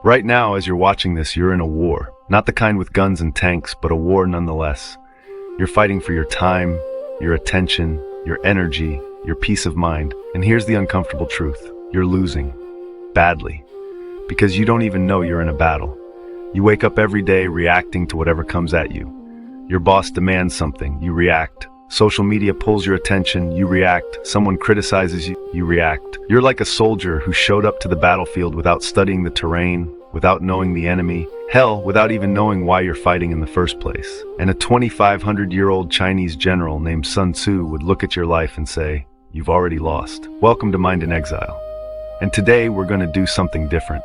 Right now, as you're watching this, you're in a war. Not the kind with guns and tanks, but a war nonetheless. You're fighting for your time, your attention, your energy, your peace of mind. And here's the uncomfortable truth. You're losing. Badly. Because you don't even know you're in a battle. You wake up every day reacting to whatever comes at you. Your boss demands something, you react. Social media pulls your attention, you react. Someone criticizes you, you react. You're like a soldier who showed up to the battlefield without studying the terrain, without knowing the enemy, hell, without even knowing why you're fighting in the first place. And a 2,500-year-old Chinese general named Sun Tzu would look at your life and say, "You've already lost. Welcome to Mind in Exile." And today we're going to do something different.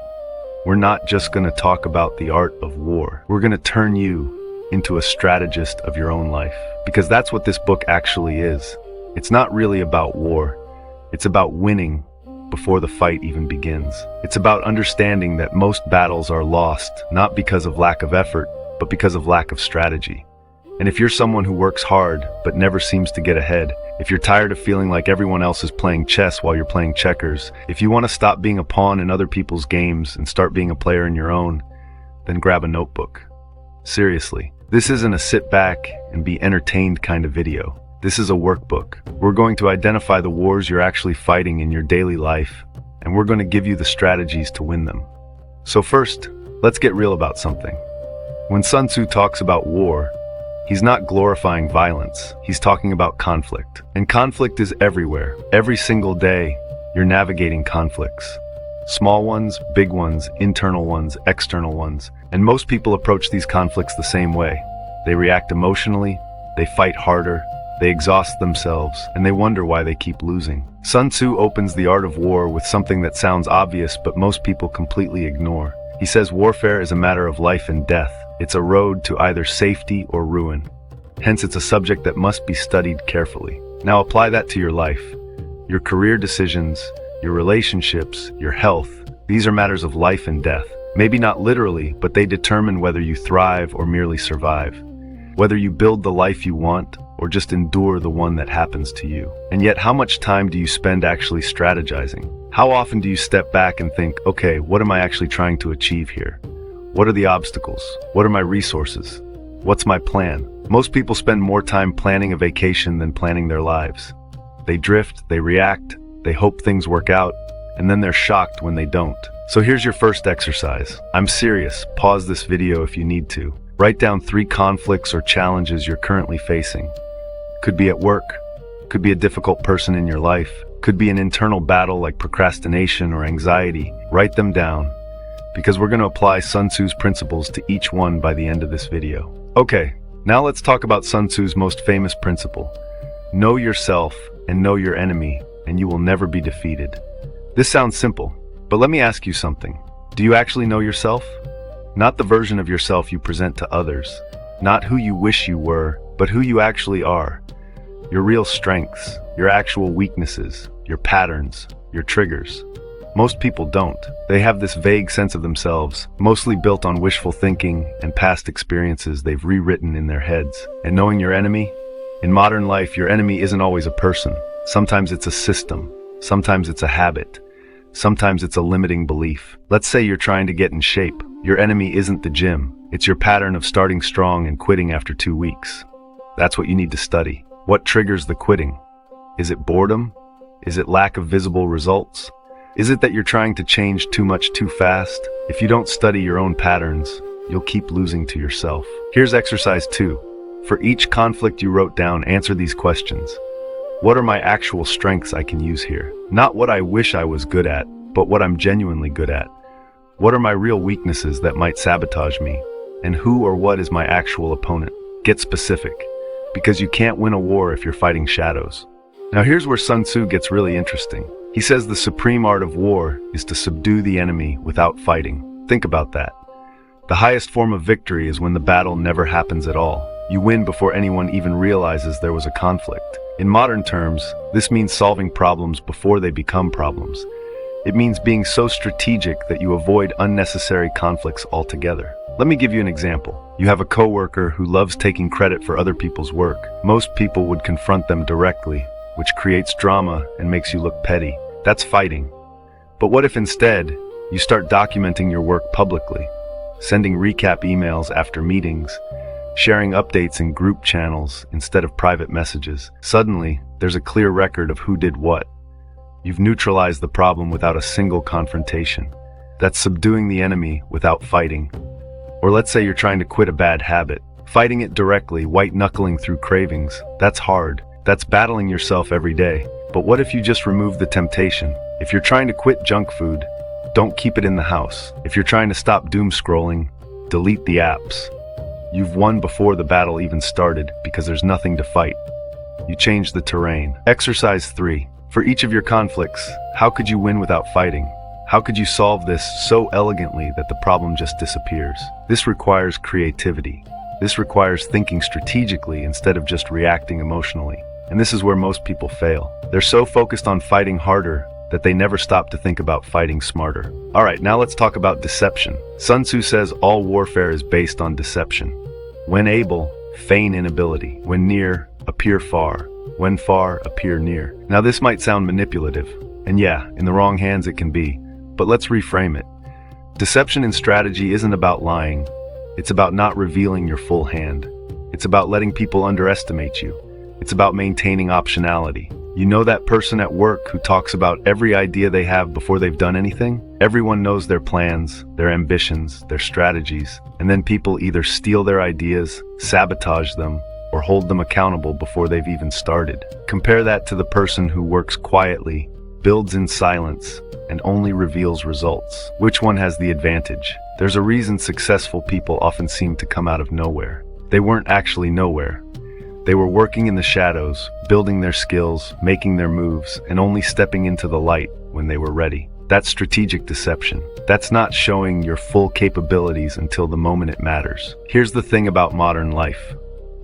We're not just going to talk about the art of war. We're going to turn you into a strategist of your own life. Because that's what this book actually is. It's not really about war. It's about winning before the fight even begins. It's about understanding that most battles are lost, not because of lack of effort, but because of lack of strategy. And if you're someone who works hard, but never seems to get ahead, if you're tired of feeling like everyone else is playing chess while you're playing checkers, if you want to stop being a pawn in other people's games and start being a player in your own, then grab a notebook. Seriously, this isn't a sit back and be entertained kind of video. This is a workbook. We're going to identify the wars you're actually fighting in your daily life, and we're going to give you the strategies to win them. So first, let's get real about something. When Sun Tzu talks about war, he's not glorifying violence. He's talking about conflict. And conflict is everywhere. Every single day, you're navigating conflicts. Small ones, big ones, internal ones, external ones. And most people approach these conflicts the same way. They react emotionally, they fight harder, they exhaust themselves, and they wonder why they keep losing. Sun Tzu opens the art of war with something that sounds obvious, but most people completely ignore. He says warfare is a matter of life and death. It's a road to either safety or ruin. Hence, it's a subject that must be studied carefully. Now apply that to your life. Your career decisions, your relationships, your health, these are matters of life and death. Maybe not literally, but they determine whether you thrive or merely survive. Whether you build the life you want or just endure the one that happens to you. And yet, how much time do you spend actually strategizing? How often do you step back and think, okay, what am I actually trying to achieve here? What are the obstacles? What are my resources? What's my plan? Most people spend more time planning a vacation than planning their lives. They drift, they react, they hope things work out, and then they're shocked when they don't. So here's your first exercise. I'm serious. Pause this video if you need to. Write down 3 conflicts or challenges you're currently facing. Could be at work, could be a difficult person in your life, could be an internal battle like procrastination or anxiety. Write them down, because we're going to apply Sun Tzu's principles to each one by the end of this video. Okay, now let's talk about Sun Tzu's most famous principle. Know yourself and know your enemy, and you will never be defeated. This sounds simple, but let me ask you something. Do you actually know yourself? Not the version of yourself you present to others, not who you wish you were, but who you actually are. Your real strengths, your actual weaknesses, your patterns, your triggers. Most people don't. They have this vague sense of themselves, mostly built on wishful thinking and past experiences they've rewritten in their heads. And knowing your enemy? In modern life, your enemy isn't always a person. Sometimes it's a system. Sometimes it's a habit. Sometimes it's a limiting belief. Let's say you're trying to get in shape. Your enemy isn't the gym. It's your pattern of starting strong and quitting after 2 weeks. That's what you need to study. What triggers the quitting? Is it boredom? Is it lack of visible results? Is it that you're trying to change too much too fast? If you don't study your own patterns, you'll keep losing to yourself. Here's exercise 2. For each conflict you wrote down, answer these questions. What are my actual strengths I can use here? Not what I wish I was good at, but what I'm genuinely good at. What are my real weaknesses that might sabotage me? And who or what is my actual opponent? Get specific, because you can't win a war if you're fighting shadows. Now here's where Sun Tzu gets really interesting. He says the supreme art of war is to subdue the enemy without fighting. Think about that. The highest form of victory is when the battle never happens at all. You win before anyone even realizes there was a conflict. In modern terms, this means solving problems before they become problems. It means being so strategic that you avoid unnecessary conflicts altogether. Let me give you an example. You have a coworker who loves taking credit for other people's work. Most people would confront them directly, which creates drama and makes you look petty. That's fighting. But what if instead, You start documenting your work publicly, sending recap emails after meetings, sharing updates in group channels instead of private messages. Suddenly, there's a clear record of who did what. You've neutralized the problem without a single confrontation. That's subduing the enemy without fighting. Or let's say you're trying to quit a bad habit. Fighting it directly, white-knuckling through cravings, that's hard. That's battling yourself every day. But what if you just remove the temptation? If you're trying to quit junk food, don't keep it in the house. If you're trying to stop doom scrolling, delete the apps. You've won before the battle even started because there's nothing to fight. You change the terrain. Exercise 3. For each of your conflicts, how could you win without fighting? How could you solve this so elegantly that the problem just disappears? This requires creativity. This requires thinking strategically instead of just reacting emotionally. And this is where most people fail. They're so focused on fighting harder that they never stop to think about fighting smarter. All right, now let's talk about deception. Sun Tzu says all warfare is based on deception. When able, feign inability. When near, appear far. When far, appear near. Now this might sound manipulative, and yeah, in the wrong hands it can be, but let's reframe it. Deception in strategy isn't about lying. It's about not revealing your full hand. It's about letting people underestimate you. It's about maintaining optionality. You know that person at work who talks about every idea they have before they've done anything? Everyone knows their plans, their ambitions, their strategies, and then people either steal their ideas, sabotage them, or hold them accountable before they've even started. Compare that to the person who works quietly, builds in silence, and only reveals results. Which one has the advantage? There's a reason successful people often seem to come out of nowhere. They weren't actually nowhere. They were working in the shadows, building their skills, making their moves, and only stepping into the light when they were ready. That's strategic deception. That's not showing your full capabilities until the moment it matters. Here's the thing about modern life.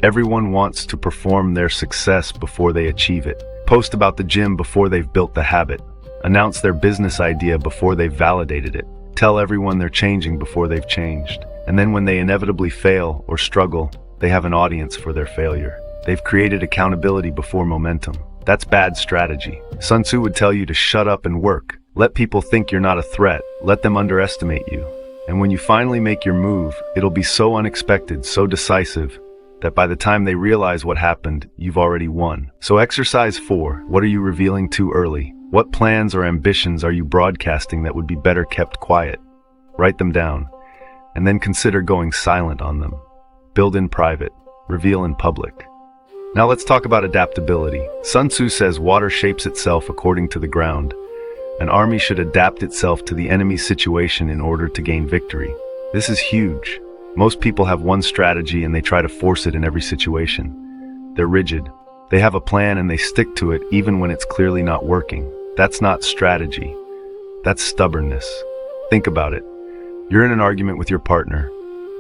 Everyone wants to perform their success before they achieve it. Post about the gym before they've built the habit. Announce their business idea before they've validated it. Tell everyone they're changing before they've changed. And then when they inevitably fail or struggle, they have an audience for their failure. They've created accountability before momentum. That's bad strategy. Sun Tzu would tell you to shut up and work. Let people think you're not a threat. Let them underestimate you. And when you finally make your move, it'll be so unexpected, so decisive, that by the time they realize what happened, you've already won. So exercise 4. What are you revealing too early? What plans or ambitions are you broadcasting that would be better kept quiet? Write them down, and then consider going silent on them. Build in private, reveal in public. Now let's talk about adaptability. Sun Tzu says water shapes itself according to the ground. An army should adapt itself to the enemy's situation in order to gain victory. This is huge. Most people have one strategy and they try to force it in every situation. They're rigid. They have a plan and they stick to it even when it's clearly not working. That's not strategy. That's stubbornness. Think about it. You're in an argument with your partner.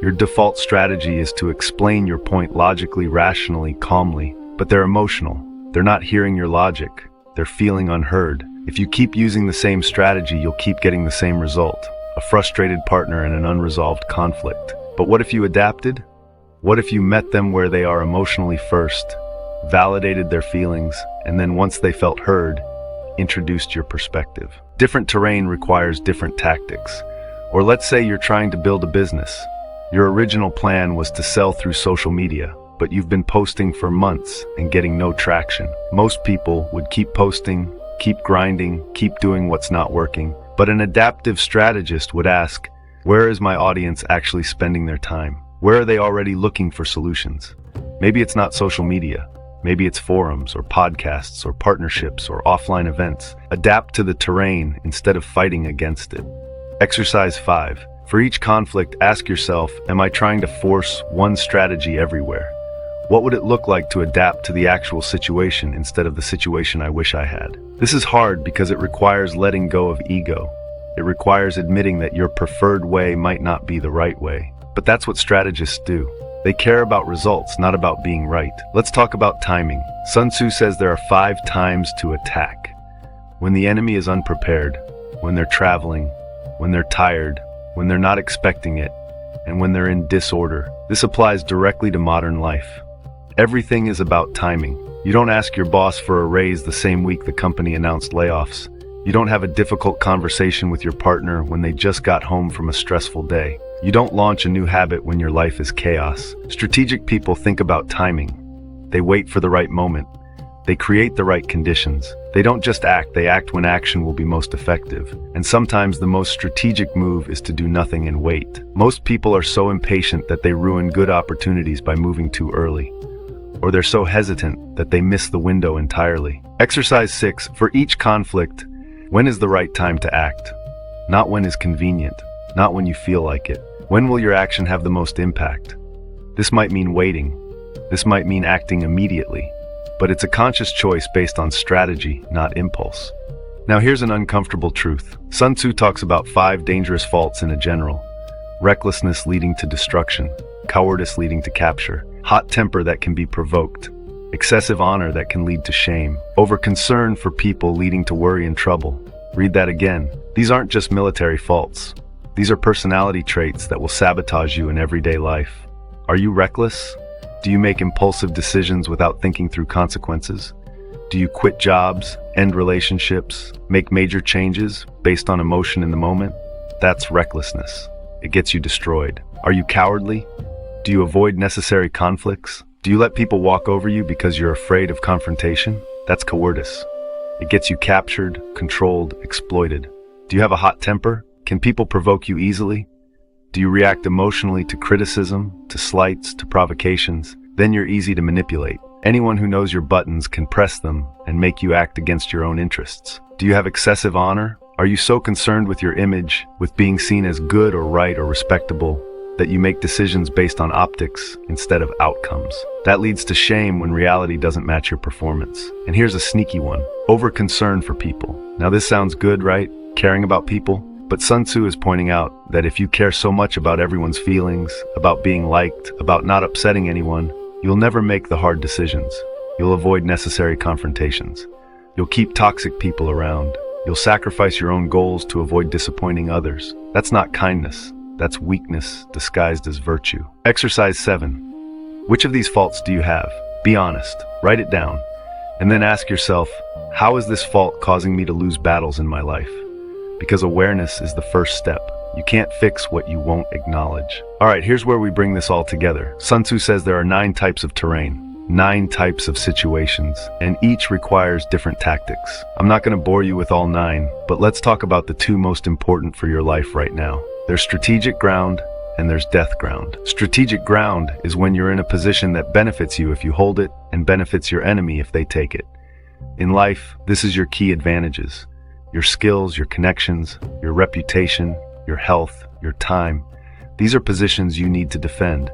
Your default strategy is to explain your point logically, rationally, calmly, but they're emotional. They're not hearing your logic. They're feeling unheard. If you keep using the same strategy, you'll keep getting the same result, a frustrated partner and an unresolved conflict. But what if you adapted? What if you met them where they are emotionally first, validated their feelings, and then once they felt heard, introduced your perspective? Different terrain requires different tactics. Or let's say you're trying to build a business. Your original plan was to sell through social media, but you've been posting for months and getting no traction. Most people would keep posting, keep grinding, keep doing what's not working. But an adaptive strategist would ask, where is my audience actually spending their time? Where are they already looking for solutions? Maybe it's not social media. Maybe it's forums or podcasts or partnerships or offline events. Adapt to the terrain instead of fighting against it. Exercise 5. For each conflict, ask yourself, am I trying to force one strategy everywhere? What would it look like to adapt to the actual situation instead of the situation I wish I had? This is hard because it requires letting go of ego. It requires admitting that your preferred way might not be the right way. But that's what strategists do. They care about results, not about being right. Let's talk about timing. Sun Tzu says there are 5 times to attack. When the enemy is unprepared, when they're traveling, when they're tired, when they're not expecting it, and when they're in disorder. This applies directly to modern life. Everything is about timing. You don't ask your boss for a raise the same week the company announced layoffs. You don't have a difficult conversation with your partner when they just got home from a stressful day. You don't launch a new habit when your life is chaos. Strategic people think about timing. They wait for the right moment. They create the right conditions. They don't just act, they act when action will be most effective. And sometimes the most strategic move is to do nothing and wait. Most people are so impatient that they ruin good opportunities by moving too early. Or they're so hesitant that they miss the window entirely. Exercise 6. For each conflict, when is the right time to act? Not when is convenient, not when you feel like it. When will your action have the most impact? This might mean waiting. This might mean acting immediately. But it's a conscious choice based on strategy, not impulse. Now here's an uncomfortable truth. Sun Tzu talks about 5 dangerous faults in a general. Recklessness leading to destruction, cowardice leading to capture, hot temper that can be provoked, excessive honor that can lead to shame, over-concern for people leading to worry and trouble. Read that again. These aren't just military faults. These are personality traits that will sabotage you in everyday life. Are you reckless? Do you make impulsive decisions without thinking through consequences? Do you quit jobs, end relationships, make major changes based on emotion in the moment? That's recklessness. It gets you destroyed. Are you cowardly? Do you avoid necessary conflicts? Do you let people walk over you because you're afraid of confrontation? That's cowardice. It gets you captured, controlled, exploited. Do you have a hot temper? Can people provoke you easily? Do you react emotionally to criticism, to slights, to provocations? Then you're easy to manipulate. Anyone who knows your buttons can press them and make you act against your own interests. Do you have excessive honor? Are you so concerned with your image, with being seen as good or right or respectable, that you make decisions based on optics instead of outcomes? That leads to shame when reality doesn't match your performance. And here's a sneaky one: over-concern for people. Now this sounds good, right? Caring about people? But Sun Tzu is pointing out that if you care so much about everyone's feelings, about being liked, about not upsetting anyone, you'll never make the hard decisions. You'll avoid necessary confrontations. You'll keep toxic people around. You'll sacrifice your own goals to avoid disappointing others. That's not kindness. That's weakness disguised as virtue. Exercise 7. Which of these faults do you have? Be honest. Write it down. And then ask yourself, how is this fault causing me to lose battles in my life? Because awareness is the first step. You can't fix what you won't acknowledge. All right, here's where we bring this all together. Sun Tzu says there are 9 types of terrain, 9 types of situations, and each requires different tactics. I'm not going to bore you with all 9, but let's talk about the 2 most important for your life right now. There's strategic ground and there's death ground. Strategic ground is when you're in a position that benefits you if you hold it and benefits your enemy if they take it. In life, this is your key advantages. Your skills, your connections, your reputation, your health, your time. These are positions you need to defend,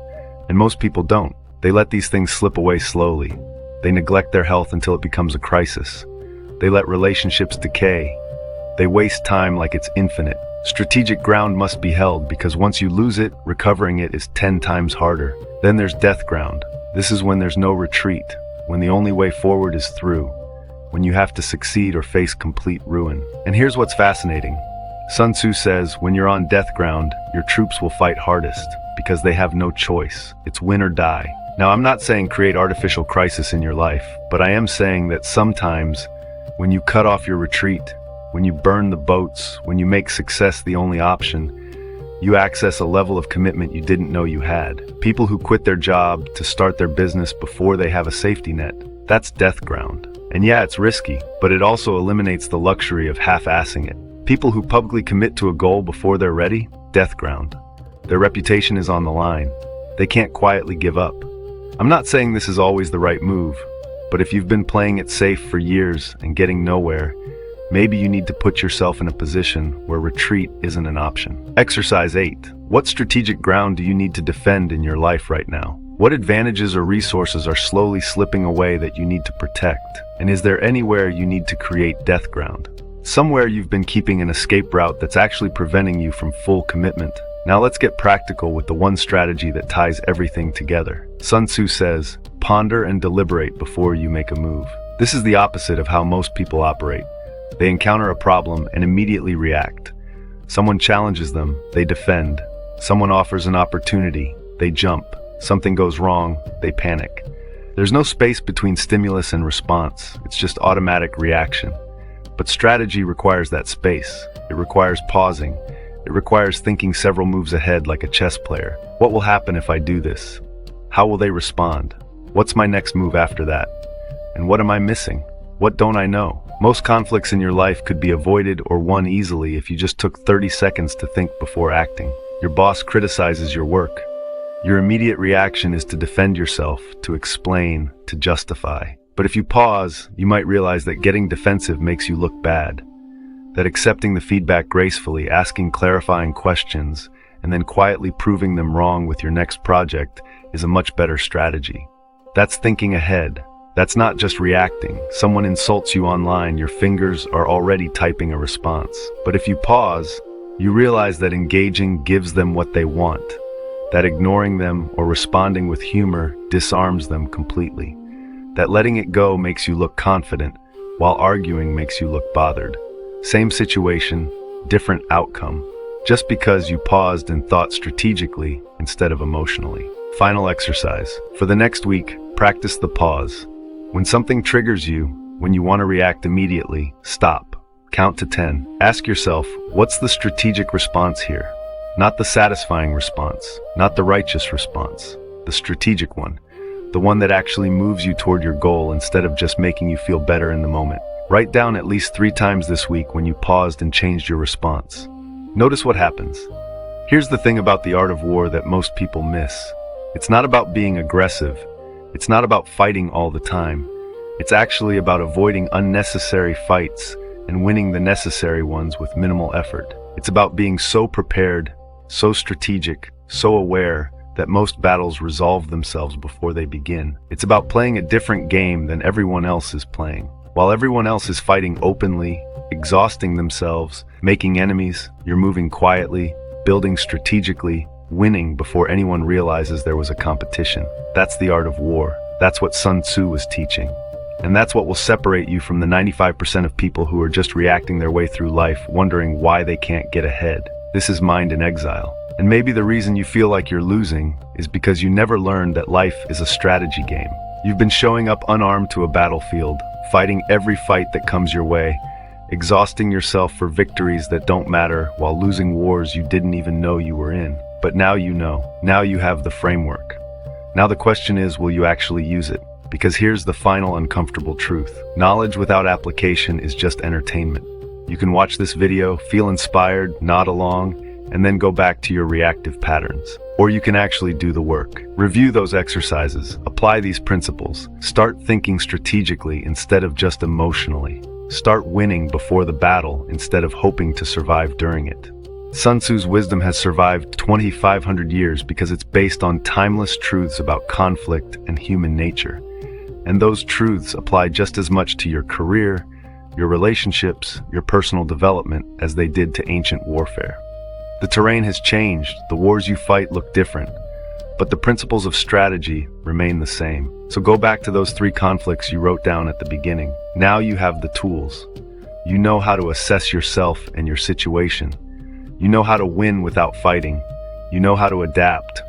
and most people don't. They let these things slip away slowly. They neglect their health until it becomes a crisis. They let relationships decay. They waste time like it's infinite. Strategic ground must be held because once you lose it, recovering it is 10 times harder. Then there's death ground. This is when there's no retreat, when the only way forward is through, when you have to succeed or face complete ruin. And here's what's fascinating. Sun Tzu says, when you're on death ground, your troops will fight hardest because they have no choice. It's win or die. Now, I'm not saying create artificial crisis in your life, but I am saying that sometimes when you cut off your retreat, when you burn the boats, when you make success the only option, you access a level of commitment you didn't know you had. People who quit their job to start their business before they have a safety net, that's death ground. And yeah, it's risky, but it also eliminates the luxury of half-assing it. People who publicly commit to a goal before they're ready, death ground. Their reputation is on the line. They can't quietly give up. I'm not saying this is always the right move, but if you've been playing it safe for years and getting nowhere, maybe you need to put yourself in a position where retreat isn't an option. Exercise 8. What strategic ground do you need to defend in your life right now? What advantages or resources are slowly slipping away that you need to protect? And is there anywhere you need to create death ground? Somewhere you've been keeping an escape route that's actually preventing you from full commitment. Now let's get practical with the one strategy that ties everything together. Sun Tzu says, ponder and deliberate before you make a move. This is the opposite of how most people operate. They encounter a problem and immediately react. Someone challenges them, they defend. Someone offers an opportunity, they jump. Something goes wrong, they panic. There's no space between stimulus and response. It's just automatic reaction. But strategy requires that space. It requires pausing. It requires thinking several moves ahead like a chess player. What will happen if I do this? How will they respond? What's my next move after that? And what am I missing? What don't I know? Most conflicts in your life could be avoided or won easily if you just took 30 seconds to think before acting. Your boss criticizes your work. Your immediate reaction is to defend yourself, to explain, to justify. But if you pause, you might realize that getting defensive makes you look bad. That accepting the feedback gracefully, asking clarifying questions, and then quietly proving them wrong with your next project is a much better strategy. That's thinking ahead. That's not just reacting. Someone insults you online, your fingers are already typing a response. But if you pause, you realize that engaging gives them what they want, that ignoring them or responding with humor disarms them completely, that letting it go makes you look confident, while arguing makes you look bothered. Same situation, different outcome, just because you paused and thought strategically instead of emotionally. Final exercise. For the next week, practice the pause. When something triggers you, when you want to react immediately, stop. Count to 10. Ask yourself, what's the strategic response here? Not the satisfying response, not the righteous response, the strategic one. The one that actually moves you toward your goal instead of just making you feel better in the moment. Write down at least 3 times this week when you paused and changed your response. Notice what happens. Here's the thing about the art of war that most people miss. It's not about being aggressive. It's not about fighting all the time. It's actually about avoiding unnecessary fights and winning the necessary ones with minimal effort. It's about being so prepared, so strategic, so aware that most battles resolve themselves before they begin. It's about playing a different game than everyone else is playing. While everyone else is fighting openly, exhausting themselves, making enemies, you're moving quietly, building strategically, winning before anyone realizes there was a competition. That's the art of war. That's what Sun Tzu was teaching. And that's what will separate you from the 95% of people who are just reacting their way through life, wondering why they can't get ahead. This is mind in exile. And maybe the reason you feel like you're losing is because you never learned that life is a strategy game. You've been showing up unarmed to a battlefield, fighting every fight that comes your way, exhausting yourself for victories that don't matter while losing wars you didn't even know you were in. But now you know. Now you have the framework. Now the question is, will you actually use it? Because here's the final uncomfortable truth. Knowledge without application is just entertainment. You can watch this video, feel inspired, nod along, and then go back to your reactive patterns. Or you can actually do the work. Review those exercises, apply these principles, start thinking strategically instead of just emotionally. Start winning before the battle instead of hoping to survive during it. Sun Tzu's wisdom has survived 2,500 years because it's based on timeless truths about conflict and human nature. And those truths apply just as much to your career, your relationships, your personal development as they did to ancient warfare. The terrain has changed, the wars you fight look different, but the principles of strategy remain the same. So go back to those 3 conflicts you wrote down at the beginning. Now you have the tools. You know how to assess yourself and your situation. You know how to win without fighting. You know how to adapt.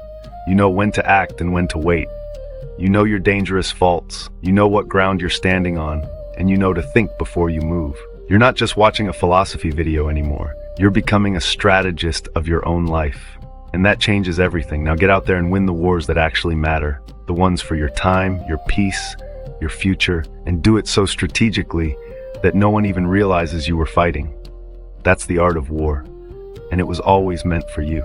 You know when to act and when to wait. You know your dangerous faults. You know what ground you're standing on. And you know to think before you move. You're not just watching a philosophy video anymore. You're becoming a strategist of your own life. And that changes everything. Now get out there and win the wars that actually matter. The ones for your time, your peace, your future. And do it so strategically that no one even realizes you were fighting. That's the art of war. And it was always meant for you.